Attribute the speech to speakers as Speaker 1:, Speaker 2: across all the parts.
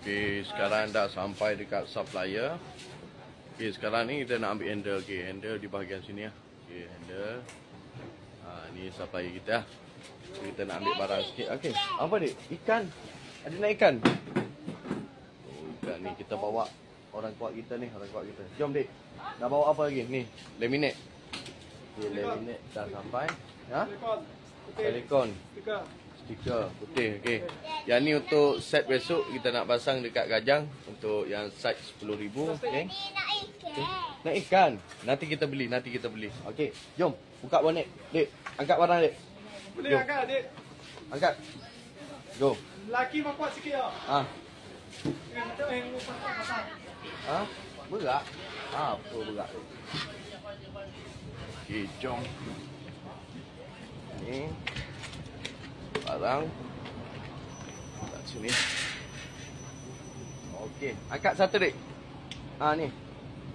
Speaker 1: Okay, sekarang dah sampai dekat supplier. Okay, sekarang ni kita nak ambil handle. Okay, handle di bahagian sini lah. Okay, handle. Ni supplier kita lah. Okay, kita nak ambil barang sikit. Okay, apa dik? Ikan. Ada nak ikan? Oh, ikan ni kita bawa orang kuat kita ni. Orang kuat kita. Jom dik. Nak bawa apa lagi? Ni, laminate. Okay, laminate dah sampai. Ha? Silikon. Stiker putih. Okey. Yang ni untuk set besok kita nak pasang dekat Gajang untuk yang saiz 10,000. Okey. Nak ikan. Nanti kita beli, Okey. Jom buka bonet. Dik, angkat barang dik.
Speaker 2: Boleh angkat dik.
Speaker 1: Angkat. Go.
Speaker 2: Laki kuat sikit ah.
Speaker 1: Ha.
Speaker 2: Kita yang pasang.
Speaker 1: Ha? Berat. Ha, betul berat. Okey, jom. Ni barang kat sini. Okey, angkat satu dik. Ni.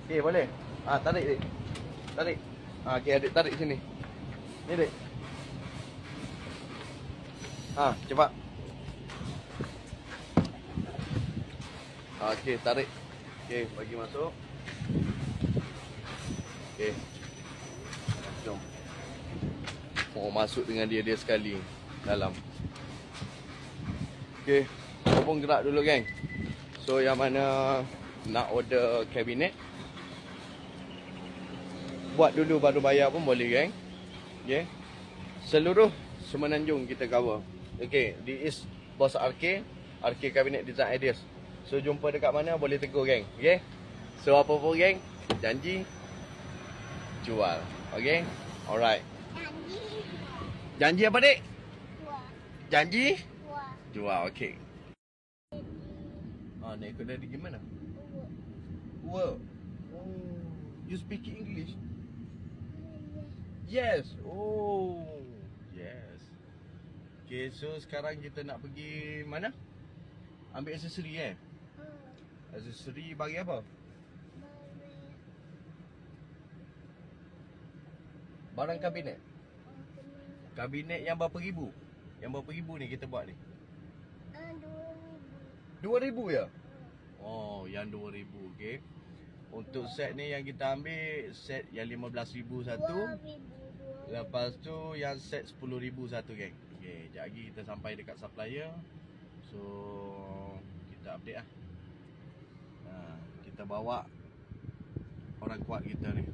Speaker 1: Okey, boleh. Tarik dik. Tarik. Okey, adik tarik sini. Ni dik. Cepat. Okey, tarik. Okey, bagi masuk. Okey. Jom. Mau masuk dengan dia sekali dalam. Okey, pun gerak dulu geng. So yang mana nak order kabinet, buat dulu baru bayar pun boleh geng. Okey. Seluruh Semenanjung kita cover. Okey, di East Boss RK Cabinet Design Ideas. So jumpa dekat mana boleh tegur geng. Okey. So apa pun geng, janji jual. Okey. Alright. Janji apa dik? Janji? Jual, okey. Nak ikut dari gimana? Work. You speak English? Yes. Oh, yes. Okay, so sekarang kita nak pergi mana? Ambil aksesori Aksesori bagi apa? Barang kabinet. Kabinet yang berapa ribu? Yang berapa ribu ni kita buat ni? 2,000 ya? Oh, yang 2,000, okey. Untuk set ni yang kita ambil set yang 15,000 satu. Lepas tu yang set 10,000 satu geng. Okey, sekejap lagi kita sampai dekat supplier. So kita update lah. Kita bawa orang kuat kita ni.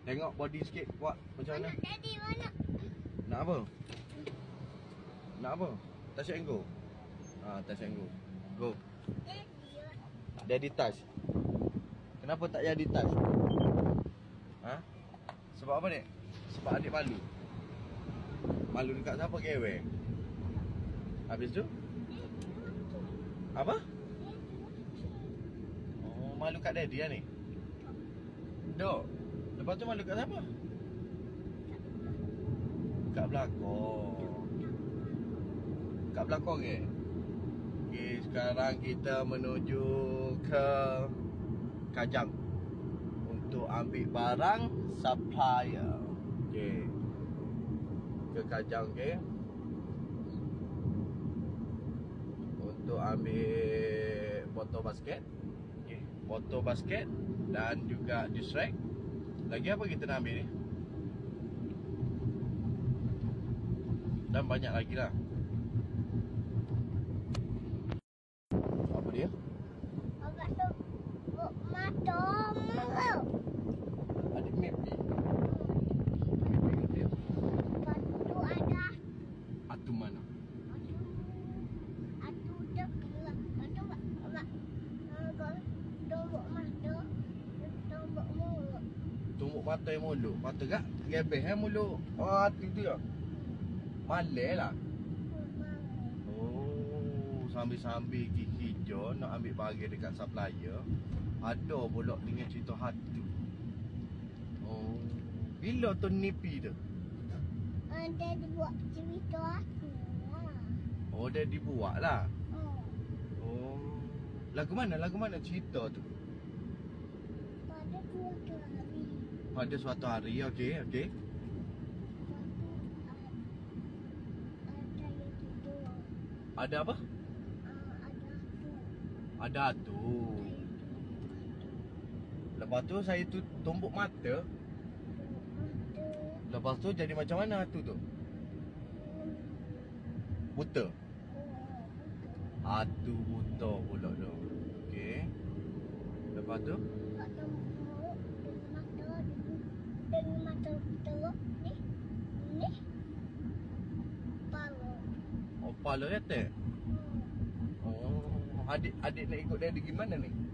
Speaker 1: Tengok body sikit kuat macam mana?
Speaker 3: Daddy mana?
Speaker 1: Nak apa? Nak apa? Touch and go. Touch and go. Go. Daddy touch. Kenapa tak jadi touch? Sebab apa ni? Sebab adik malu. Malu dekat siapa gewek? Habis tu? Apa? Oh, malu kat daddy lah ni. Dok. Lepas tu malu kat siapa? Kat belakang. Kat belakang ke? Okay, sekarang kita menuju ke Kajang untuk ambil barang supplier. Okay. Ke Kajang ke? Untuk ambil botol basket. Okay. Botol basket dan juga dish rack. Lagi apa kita nak ambil ni? Dan banyak lagi lah. Apa dia?
Speaker 3: Agak tu mata mau.
Speaker 1: Ada map ni.
Speaker 3: Batu ada.
Speaker 1: Atu mana?
Speaker 3: Atu dah keluar. Batu mak. Tombok mata. Tombok mulut.
Speaker 1: Tumbuk mata yang mulut. Mata kak? Gebeh mulut. Atu tu ya? Malai lah. Oh, sambil-sambil Kiki John nak ambil bahagian dekat supplier. Ada pula dengan cerita hatu. Oh, bila tu nipi tu?
Speaker 3: Dia dibuat cerita aku.
Speaker 1: Oh, dia dibuat lah. Oh, lagu mana cerita tu? Pada suatu hari, okey. Ada apa?
Speaker 3: Ada
Speaker 1: Ada tu. Lepas tu saya tu tumbuk mata. Lepas tu jadi macam mana hantu tu? Buta. Hantu buta pula tu. Okey. Lepas tu
Speaker 3: Dengan mata teruk ni. Ni. Pala.
Speaker 1: oh, kepala retek. Oh, adik nak ikut dia gimana ni?